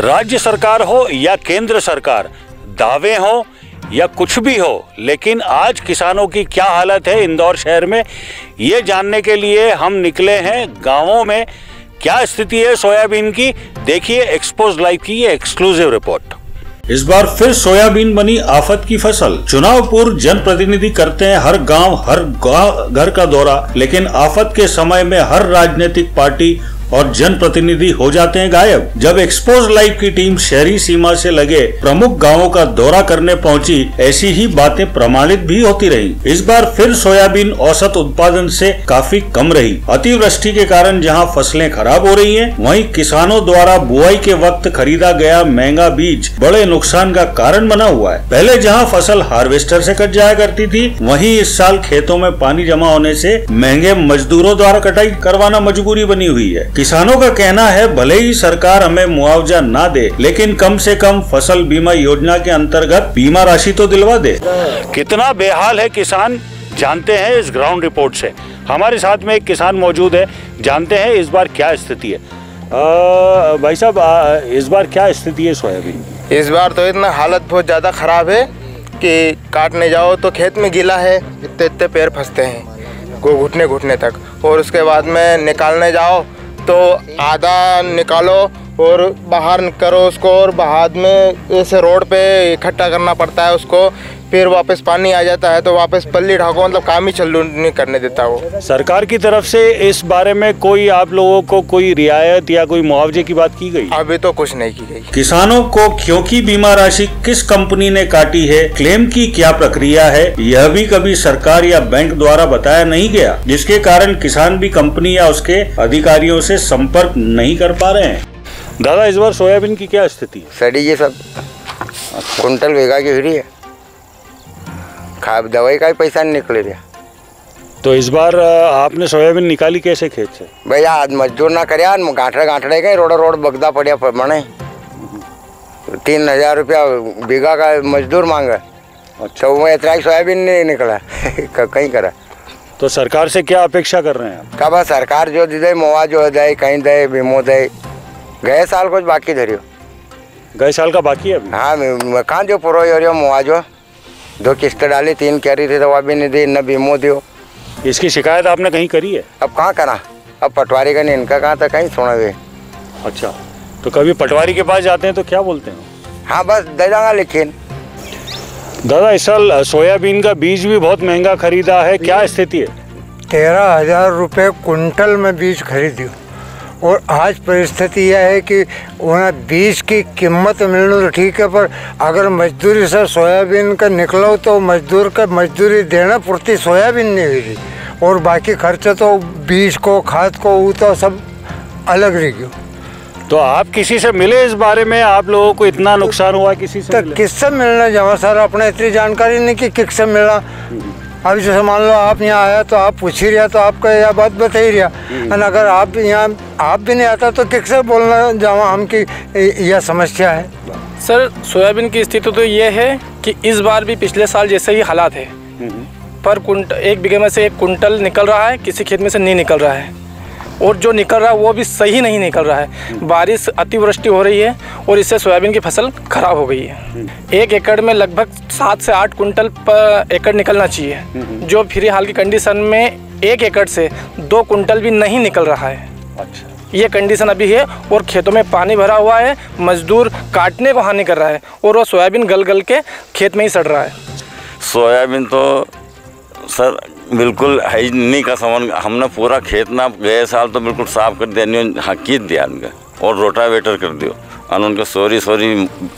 राज्य सरकार हो या केंद्र सरकार, दावे हो या कुछ भी हो, लेकिन आज किसानों की क्या हालत है इंदौर शहर में, ये जानने के लिए हम निकले हैं गांवों में। क्या स्थिति है सोयाबीन की, देखिए एक्सपोज लाइव की ये एक्सक्लूसिव रिपोर्ट। इस बार फिर सोयाबीन बनी आफत की फसल। चुनाव पूर्व जनप्रतिनिधि करते हैं हर गांव घर का दौरा, लेकिन आफत के समय में हर राजनीतिक पार्टी और जनप्रतिनिधि हो जाते हैं गायब। जब एक्सपोज लाइव की टीम शहरी सीमा से लगे प्रमुख गांवों का दौरा करने पहुंची, ऐसी ही बातें प्रमाणित भी होती रही। इस बार फिर सोयाबीन औसत उत्पादन से काफी कम रही। अतिवृष्टि के कारण जहां फसलें खराब हो रही हैं, वहीं किसानों द्वारा बुआई के वक्त खरीदा गया महंगा बीज बड़े नुकसान का कारण बना हुआ है। पहले जहां फसल हार्वेस्टर से कट जाया करती थी, वहीं इस साल खेतों में पानी जमा होने से महंगे मजदूरों द्वारा कटाई करवाना मजबूरी बनी हुई है। किसानों का कहना है भले ही सरकार हमें मुआवजा ना दे, लेकिन कम से कम फसल बीमा योजना के अंतर्गत बीमा राशि तो दिलवा दे। कितना बेहाल है किसान, जानते हैं इस ग्राउंड रिपोर्ट से। हमारे साथ में एक किसान मौजूद है, जानते हैं इस बार क्या स्थिति है। भाई साहब, इस बार क्या स्थिति है सोयाबीन? इस बार तो इतना हालत बहुत ज़्यादा ख़राब है कि काटने जाओ तो खेत में गीला है, इतने इतने पैर फंसते हैं घुटने घुटने तक, और उसके बाद में निकालने जाओ तो आधा निकालो और बाहर करो उसको, और बाद में ऐसे रोड पे इकट्ठा करना पड़ता है उसको, फिर वापस पानी आ जाता है तो वापस पल्ली ढाको, मतलब काम ही चालू नहीं करने देता वो। सरकार की तरफ से इस बारे में कोई आप लोगों को कोई रियायत या कोई मुआवजे की बात की गई? अभी तो कुछ नहीं की गई। किसानों को क्योंकि बीमा राशि किस कंपनी ने काटी है, क्लेम की क्या प्रक्रिया है, यह भी कभी सरकार या बैंक द्वारा बताया नहीं गया, जिसके कारण किसान भी कंपनी या उसके अधिकारियों से संपर्क नहीं कर पा रहे हैं। दादा, इस बार सोयाबीन की क्या स्थिति है? सड़ी ये सब कुंटल बेगा की हुई है, दवाई का ही पैसा नहीं निकले रहा। तो इस बार आपने सोयाबीन निकाली कैसे खेत से? भैया आज मजदूर ना करे, गांठड़े गए रोड बगदा पड़िया बने 3000 रुपया बीघा का मजदूर मांगा। अच्छा। तो मैं इतना सोयाबीन नहीं निकला कहीं करा। तो सरकार से क्या अपेक्षा कर रहे हैं आप? कब सरकार जो दे मुआवजा दे, कहीं दे, बीमो दे। गए साल कुछ बाकी धरियो, गए साल का बाकी है अभी? हाँ, कहाँ जो पुरो हो मुआवजा, 2 किस्त डाली, 3 कैरी थी तो भी नहीं दी, न बीमो दियो। इसकी शिकायत आपने कहीं करी है? अब कहाँ करा, अब पटवारी का नहीं, इनका कहाँ था कहीं सुना हुए। अच्छा, तो कभी पटवारी के पास जाते हैं तो क्या बोलते हैं? हाँ बस दे देंगे। लेकिन दादा, इस साल सोयाबीन का बीज भी बहुत महंगा खरीदा है, क्या स्थिति है? 13,000 रुपये कुंटल में बीज खरीदी, और आज परिस्थिति यह है कि वहाँ बीज की कीमत मिलना तो ठीक है, पर अगर मजदूरी से सोयाबीन का निकलो तो मजदूर का मजदूरी देना पूर्ति सोयाबीन नहीं हुई थी, और बाकी खर्चे तो बीज को, खाद को, वो तो सब अलग रह गया। तो आप किसी से मिले इस बारे में, आप लोगों को इतना नुकसान हुआ किसी से? तो किससे मिलना जमा सर, अपने इतनी जानकारी नहीं कि किससे मिला। अभी जैसे मान लो आप यहाँ आया तो आप पूछ ही रहा, तो आपका यह बात बता ही रहा, और अगर आप यहाँ आप भी नहीं आता तो किससे बोलना जावा हम कि यह समस्या है। सर, सोयाबीन की स्थिति तो ये है कि इस बार भी पिछले साल जैसे ही हालात है, पर एक बीघे में से 1 कुंटल निकल रहा है, किसी खेत में से नहीं निकल रहा है, और जो निकल रहा है वो भी सही नहीं निकल रहा है। बारिश, अतिवृष्टि हो रही है और इससे सोयाबीन की फसल खराब हो गई है। 1 एकड़ में लगभग 7 से 8 कुंटल पर एकड़ निकलना चाहिए, जो फिलहाल की कंडीशन में 1 एकड़ से 2 कुंटल भी नहीं निकल रहा है। अच्छा, ये कंडीशन अभी है, और खेतों में पानी भरा हुआ है, मजदूर काटने को हानि कर रहा है, और वो सोयाबीन गल गल के खेत में ही सड़ रहा है। सोयाबीन तो सर बिल्कुल है नहीं का सामान, हमने पूरा खेत ना गए साल तो बिल्कुल साफ कर दिया, हकीत दिया उनका, और रोटावेटर कर दियो, और उनको सोरी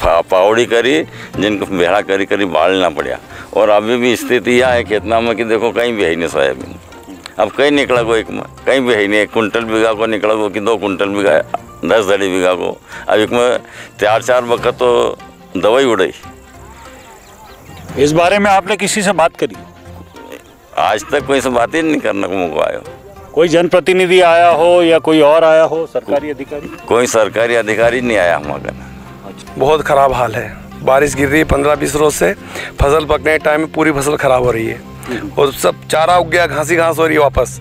पावड़ी करी, जिनको बेड़ा करी बालना पड़ा। और अभी भी स्थिति यह है खेतना में कि देखो कहीं भी है नहीं सोयाबीन। अब कहीं निकला को, एक में कहीं भी है नहीं, 1 कुंटल बीघा को निकला को कि 2 कुंटल बीघा, 10 धड़ी बीघा को। अब एक में 4-4 वक्त तो दवाई उड़ाई। इस बारे में आपने किसी से बात करी? आज तक कोई से बात ही नहीं करने को मौका आया। कोई जनप्रतिनिधि आया हो या कोई और आया हो, सरकारी अधिकारी? कोई सरकारी अधिकारी नहीं आया हमारा। बहुत ख़राब हाल है, बारिश गिर रही है 15-20 रोज से, फसल पकने टाइम में पूरी फसल ख़राब हो रही है, और सब चारा उग गया, घास हो रही है, वापस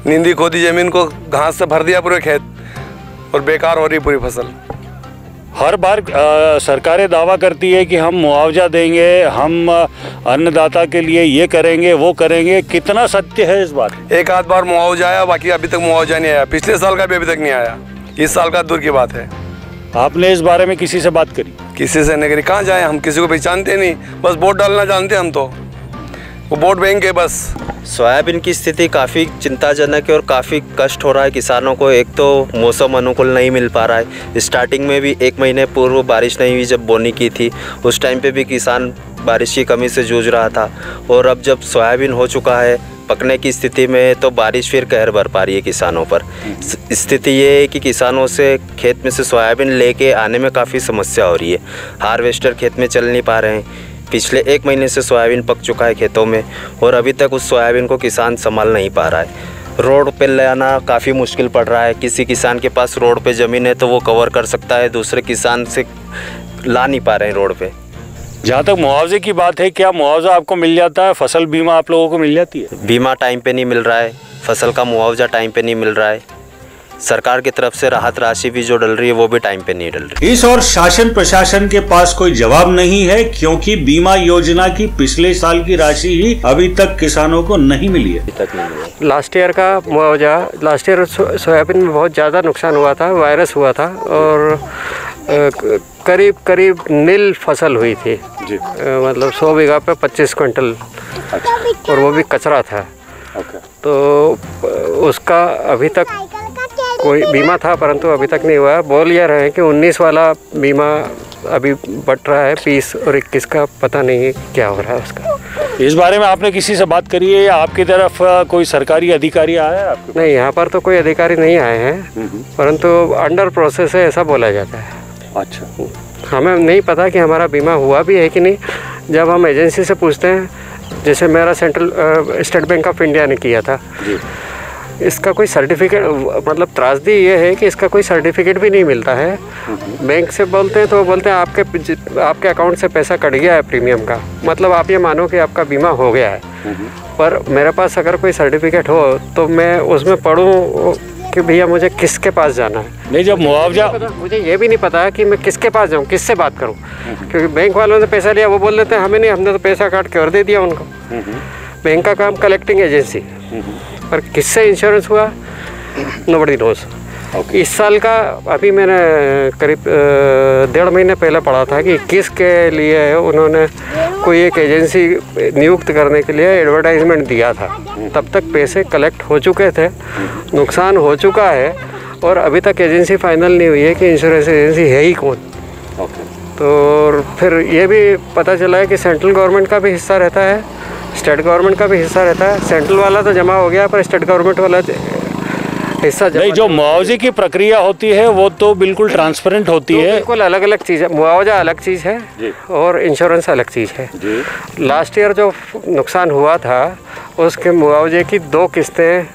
नींदी खोदी ज़मीन को घास से भर दिया पूरे खेत, और बेकार हो रही पूरी फसल। हर बार सरकारें दावा करती है कि हम मुआवजा देंगे, हम अन्नदाता के लिए ये करेंगे वो करेंगे। कितना सत्य है इस बात? एक आध बार मुआवजा आया, बाकी अभी तक मुआवजा नहीं आया। पिछले साल का भी अभी तक नहीं आया। इस साल का दूर की बात है। आपने इस बारे में किसी से बात करी? किसी से नहीं करी। कहाँ जाए, हम किसी को पहचानते नहीं, बस वोट डालना जानते हम तो, वो वोट बैंक है बस। सोयाबीन की स्थिति काफ़ी चिंताजनक है और काफ़ी कष्ट हो रहा है किसानों को। एक तो मौसम अनुकूल नहीं मिल पा रहा है। स्टार्टिंग में भी 1 महीने पूर्व बारिश नहीं हुई, जब बोनी की थी उस टाइम पे भी किसान बारिश की कमी से जूझ रहा था। और अब जब सोयाबीन हो चुका है पकने की स्थिति में, तो बारिश फिर कहर बर पा रही है किसानों पर। स्थिति ये है कि किसानों से खेत में से सोयाबीन लेके आने में काफ़ी समस्या हो रही है। हार्वेस्टर खेत में चल नहीं पा रहे हैं। पिछले 1 महीने से सोयाबीन पक चुका है खेतों में और अभी तक उस सोयाबीन को किसान संभाल नहीं पा रहा है। रोड पे ले आना काफ़ी मुश्किल पड़ रहा है। किसी किसान के पास रोड पे ज़मीन है तो वो कवर कर सकता है, दूसरे किसान से ला नहीं पा रहे हैं रोड पे। जहाँ तक मुआवजे की बात है, क्या मुआवजा आपको मिल जाता है? फसल बीमा आप लोगों को मिल जाती है? बीमा टाइम पे नहीं मिल रहा है, फसल का मुआवजा टाइम पे नहीं मिल रहा है, सरकार की तरफ से राहत राशि भी जो डल रही है वो भी टाइम पे नहीं डल रही। इस और शासन प्रशासन के पास कोई जवाब नहीं है, क्योंकि बीमा योजना की पिछले साल की राशि ही अभी तक किसानों को नहीं मिली है। अभी तक नहीं मिली। लास्ट ईयर का मुआवजा, लास्ट ईयर सोयाबीन में बहुत ज़्यादा नुकसान हुआ था, वायरस हुआ था और करीब करीब नील फसल हुई थी जी। मतलब 100 बीघा पे 25 क्विंटल। और वो भी कचरा था। तो उसका अभी तक कोई बीमा था परंतु अभी तक नहीं हुआ। बोल ये रहे हैं कि 19 वाला बीमा अभी बट रहा है, 20 और 21 का पता नहीं है क्या हो रहा है उसका। इस बारे में आपने किसी से बात करी है या आपकी तरफ कोई सरकारी अधिकारी आया है आपके? नहीं, यहाँ पर तो कोई अधिकारी नहीं आए हैं, परंतु अंडर प्रोसेस है ऐसा बोला जाता है। अच्छा, हमें नहीं पता कि हमारा बीमा हुआ भी है कि नहीं। जब हम एजेंसी से पूछते हैं, जैसे मेरा स्टेट बैंक ऑफ इंडिया ने किया था जी। इसका कोई सर्टिफिकेट, मतलब त्रासदी ये है कि इसका कोई सर्टिफिकेट भी नहीं मिलता है। बैंक से बोलते हैं तो वो बोलते हैं आपके अकाउंट से पैसा कट गया है प्रीमियम का, मतलब आप ये मानो कि आपका बीमा हो गया है। पर मेरे पास अगर कोई सर्टिफिकेट हो तो मैं उसमें पढ़ूँ कि भैया मुझे किसके पास जाना है। नहीं, जब मुआवजा, मुझे ये भी नहीं पता कि मैं किसके पास जाऊँ, किससे बात करूँ, क्योंकि बैंक वालों ने पैसा लिया, वो बोल देते हैं हमें नहीं, हमने तो पैसा काट के और दे दिया उनको। बैंक का काम कलेक्टिंग एजेंसी, पर किससे इंश्योरेंस हुआ नोबडी नोस। इस साल का अभी मैंने करीब 1.5 महीने पहले पढ़ा था कि किसके लिए उन्होंने कोई एक एजेंसी नियुक्त करने के लिए एडवर्टाइजमेंट दिया था। तब तक पैसे कलेक्ट हो चुके थे, नुकसान हो चुका है और अभी तक एजेंसी फाइनल नहीं हुई है कि इंश्योरेंस एजेंसी है ही कौन। तो फिर ये भी पता चला है कि सेंट्रल गवर्नमेंट का भी हिस्सा रहता है, स्टेट गवर्नमेंट का भी हिस्सा रहता है। सेंट्रल वाला तो जमा हो गया पर स्टेट गवर्नमेंट वाला हिस्सा नहीं। जो मुआवजे की प्रक्रिया होती है वो तो बिल्कुल ट्रांसपेरेंट होती है। बिल्कुल अलग अलग चीज़ है, मुआवजा अलग चीज़ है और इंश्योरेंस अलग चीज़ है। लास्ट ईयर जो नुकसान हुआ था उसके मुआवजे की 2 किस्तें,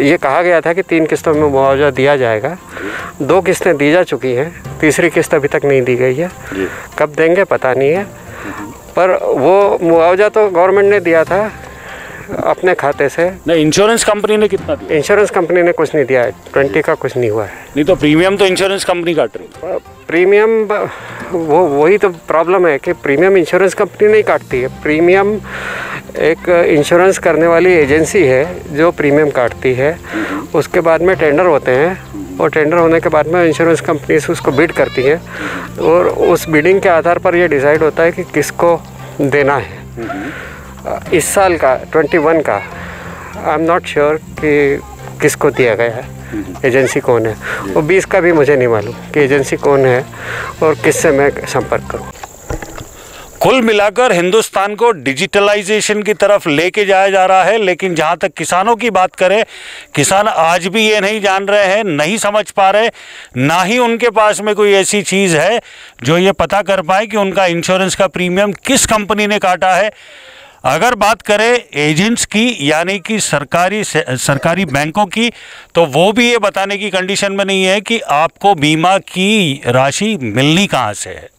ये कहा गया था कि 3 किस्तों में मुआवजा दिया जाएगा। 2 किस्तें दी जा चुकी हैं, तीसरी किस्त अभी तक नहीं दी गई है। कब देंगे पता नहीं है, पर वो मुआवजा तो गवर्नमेंट ने दिया था अपने खाते से। नहीं, इंश्योरेंस कंपनी ने कितना दिया? इंश्योरेंस कंपनी ने कुछ नहीं दिया है, 20 का कुछ नहीं हुआ है। नहीं तो प्रीमियम तो इंश्योरेंस कंपनी काट रही। प्रीमियम वही तो प्रॉब्लम है कि प्रीमियम इंश्योरेंस कंपनी नहीं काटती है। प्रीमियम एक इंश्योरेंस करने वाली एजेंसी है जो प्रीमियम काटती है। उसके बाद में टेंडर होते हैं और टेंडर होने के बाद में इंश्योरेंस कंपनी से उसको बिड करती है और उस बिडिंग के आधार पर यह डिसाइड होता है कि किसको देना है। इस साल का 21 का आई एम नॉट श्योर कि किसको दिया गया है, एजेंसी कौन है। और 20 का भी मुझे नहीं मालूम कि एजेंसी कौन है और किससे मैं संपर्क करूं। कुल मिलाकर हिंदुस्तान को डिजिटलाइजेशन की तरफ लेके जाया जा रहा है, लेकिन जहां तक किसानों की बात करें, किसान आज भी ये नहीं जान रहे हैं, नहीं समझ पा रहे, ना ही उनके पास में कोई ऐसी चीज़ है जो ये पता कर पाए कि उनका इंश्योरेंस का प्रीमियम किस कंपनी ने काटा है। अगर बात करें एजेंट्स की, यानी कि सरकारी बैंकों की, तो वो भी ये बताने की कंडीशन में नहीं है कि आपको बीमा की राशि मिलनी कहाँ से है।